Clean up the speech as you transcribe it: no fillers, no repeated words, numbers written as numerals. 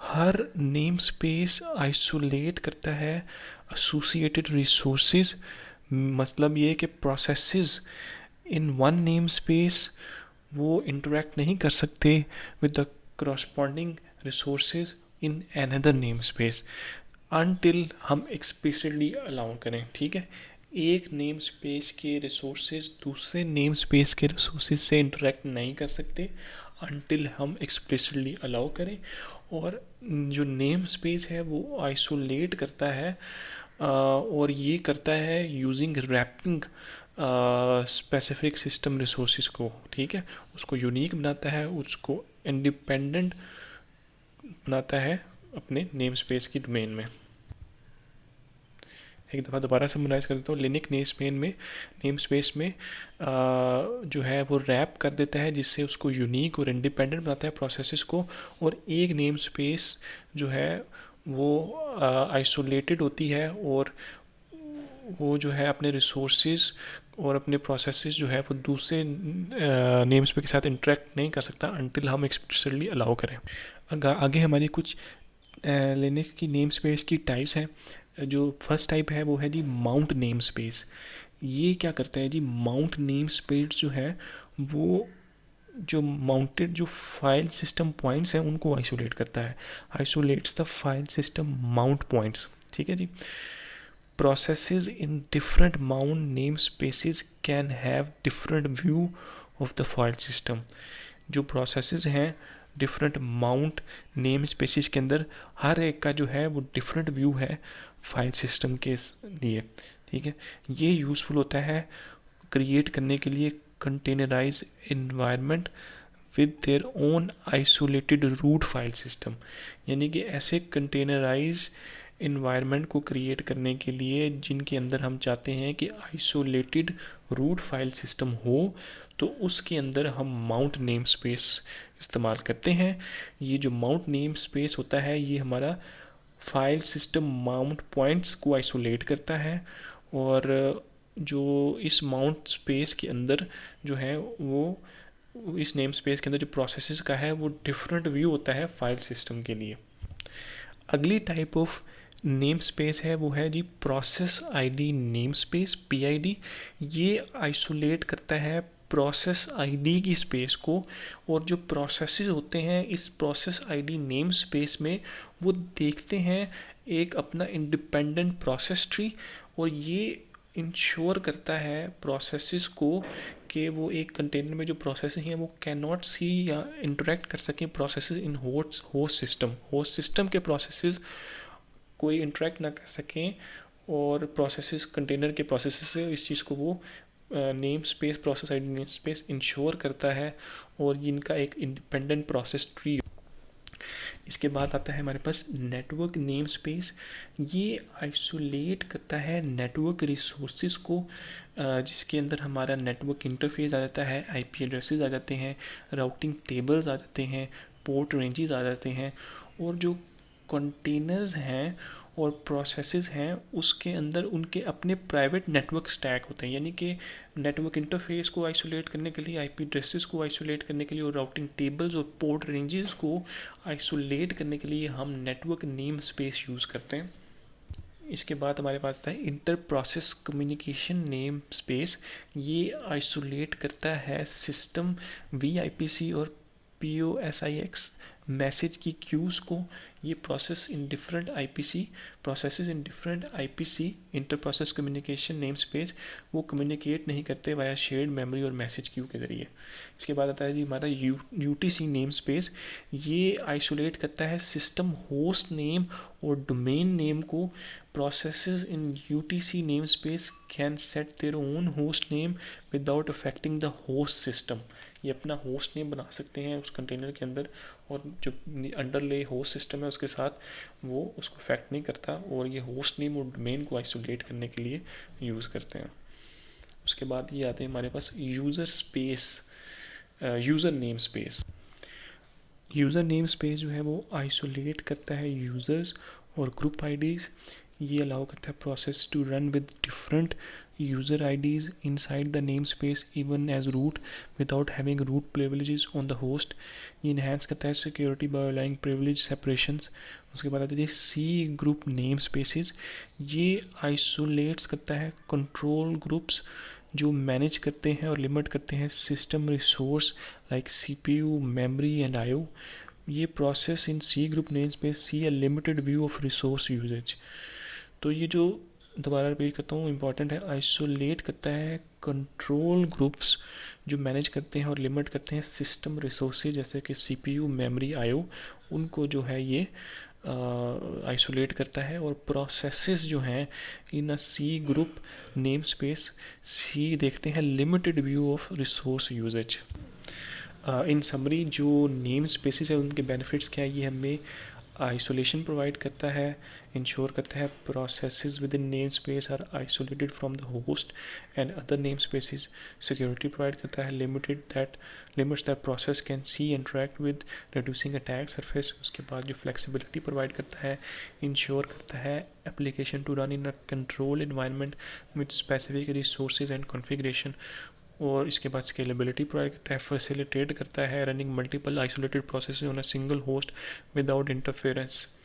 Her name space isolate करता है associated resources. मतलब ये कि processes in one name space वो इंटरेक्ट नहीं कर सकते with the corresponding resources in another name space until हम एक्सप्लिसिटली अलाउ करें। ठीक है, एक नेम स्पेस के रिसोर्सेज दूसरे नेम स्पेस के रिसोर्सेज से इंटरेक्ट नहीं कर सकते अनटिल हम एक्सप्लिसिटली अलाउ करें। और जो नेम स्पेस है वो आइसोलेट करता है और ये करता है using wrapping specific system resources को। ठीक है, उसको यूनिक बनाता है, उसको इंडिपेंडेंट बनाता है अपने नेम स्पेस की डोमेन में। एक दफ़ा दोबारा समराइज कर देता हूँ। लिनक नेम स्पेस में जो है वो रैप कर देता है जिससे उसको यूनिक और इंडिपेंडेंट बनाता है प्रोसेसेस को। और एक नेम स्पेस जो है वो आइसोलेटेड होती है और वो जो है अपने रिसोर्सेज और अपने प्रोसेसेस जो है वो दूसरे नेम स्पेस के साथ इंटरेक्ट नहीं कर सकता अनटिल हम एक्सप्लिसिटली अलाउ करें। आगे हमारी कुछ लिनक्स की नेम स्पेस की टाइप्स हैं। जो फर्स्ट टाइप है वो है जी माउंट नेम स्पेस। ये क्या करता है जी, माउंट नेम स्पेस जो है वो जो माउंटेड जो फाइल सिस्टम पॉइंट्स हैं उनको आइसोलेट करता है। Isolates the file system mount points. ठीक है जी। Processes in different mount namespaces can have different view of the file system। जो processes हैं डिफरेंट माउंट नेम स्पेसिस के अंदर हर एक का जो है वो डिफरेंट व्यू है फाइल सिस्टम के लिए। ठीक है, ये यूज़फुल होता है क्रिएट करने के लिए containerize environment with their own isolated root file system. यानी कि ऐसे कंटेनराइज इन्वायरमेंट को क्रिएट करने के लिए जिनके अंदर हम चाहते हैं कि आइसोलेटेड रूट फाइल सिस्टम हो, तो उसके अंदर हम माउंट नेम स्पेस इस्तेमाल करते हैं। ये जो माउंट नेम स्पेस होता है ये हमारा फाइल सिस्टम माउंट पॉइंट्स को आइसोलेट करता है। और जो इस माउंट स्पेस के अंदर जो है वो इस नेम स्पेस के अंदर जो प्रोसेसेस का है वो डिफरेंट व्यू होता है फाइल सिस्टम के लिए। अगली टाइप ऑफ नेम स्पेस है वो है जी process ID name space, PID. ये आइसोलेट करता है प्रोसेस आईडी की स्पेस को। और जो प्रोसेसेस होते हैं इस प्रोसेस आईडी नेम स्पेस में वो देखते हैं एक अपना इंडिपेंडेंट प्रोसेस ट्री। और ये इंश्योर करता है प्रोसेसेस को कि वो एक कंटेनर में जो प्रोसेस हैं वो कैन नॉट सी या इंटरेक्ट कर सकें प्रोसेसेस इन होस्ट सिस्टम के प्रोसेसेस कोई इंटरेक्ट ना कर सकें। और प्रोसेसेस कंटेनर के प्रोसेसेस से इस चीज़ को वो name space process ID name space ensure करता है और इनका एक इंडिपेंडेंट प्रोसेस ट्री। इसके बाद आता है हमारे पास नेटवर्क नेम स्पेस। ये आइसोलेट करता है नेटवर्क रिसोर्सेज को जिसके अंदर हमारा नेटवर्क इंटरफेस आ जाता है, आईपी एड्रेसेस आ जाते हैं, राउटिंग टेबल्स आ जाते हैं, पोर्ट रेंजेस आ जाते हैं। और जो कंटेनर्स हैं और प्रोसेसेस हैं उसके अंदर उनके अपने प्राइवेट नेटवर्क स्टैक होते हैं। यानी कि नेटवर्क इंटरफेस को आइसोलेट करने के लिए, आईपी एड्रेसेस को आइसोलेट करने के लिए और राउटिंग टेबल्स और पोर्ट रेंजेस को आइसोलेट करने के लिए हम नेटवर्क नेम स्पेस यूज़ करते हैं। इसके बाद हमारे पास आता है inter process communication name space. ये आइसोलेट करता है सिस्टम वीआईपीसी और POSIX मैसेज की क्यूज़ को। ये process in different IPC processes in different IPC inter process communication name space वो कम्युनिकेट नहीं करते वाया शेयर्ड मेमोरी और मैसेज क्यू के ज़रिए। इसके बाद आता है जी हमारा यूटीसी नेम स्पेस। ये आइसोलेट करता है सिस्टम होस्ट नेम और डोमेन नेम को। Processes in UTC name space can set their own host name without affecting the host system. ये अपना होस्ट नेम बना सकते हैं उस कंटेनर के अंदर और जो अंडरले होस्ट सिस्टम है उसके साथ वो उसको अफेक्ट नहीं करता। और ये होस्ट नेम और डोमेन को आइसोलेट करने के लिए यूज़ करते हैं। उसके बाद ये आते हैं हमारे पास user space, user name space. User name space जो है वो आइसोलेट करता है यूज़र्स और ग्रुप आईडीज़। ये अलाउ करता है process to run with different user IDs inside the name space even as root without having root privileges on the host. ये इन्हेंस करता है security by allowing privilege separations. उसके बाद आती है सी ग्रुप नेम स्पेसेस। ये isolates करता है कंट्रोल ग्रुप्स जो मैनेज करते हैं और लिमिट करते हैं system resource like CPU, memory and IO। ये process in C group name space see a limited view of resource usage. तो ये जो दोबारा रिपीट करता हूँ इम्पॉर्टेंट है, आइसोलेट करता है कंट्रोल ग्रुप्स जो मैनेज करते हैं और लिमिट करते हैं सिस्टम रिसोर्सेज जैसे कि CPU, मेमोरी, IO। उनको जो है ये आइसोलेट करता है। और प्रोसेसेस जो हैं in a C group name space see देखते हैं limited view of resource usage. In summary जो नेम स्पेसिस है उनके बेनिफिट्स क्या है, ये हमें आइसोलेशन प्रोवाइड करता है, इंश्योर करता है processes within name space are isolated from the host and other name spaces. Security provide करता है, limits that process can see interact with reducing attack surface. उसके बाद जो फ्लेक्सिबिलिटी प्रोवाइड करता है, इंश्योर करता है application to run in a control environment with specific resources and configuration. और इसके बाद स्केलेबिलिटी प्रोवाइड करता है, फैसिलिटेट करता है running multiple isolated process on a single host without interference.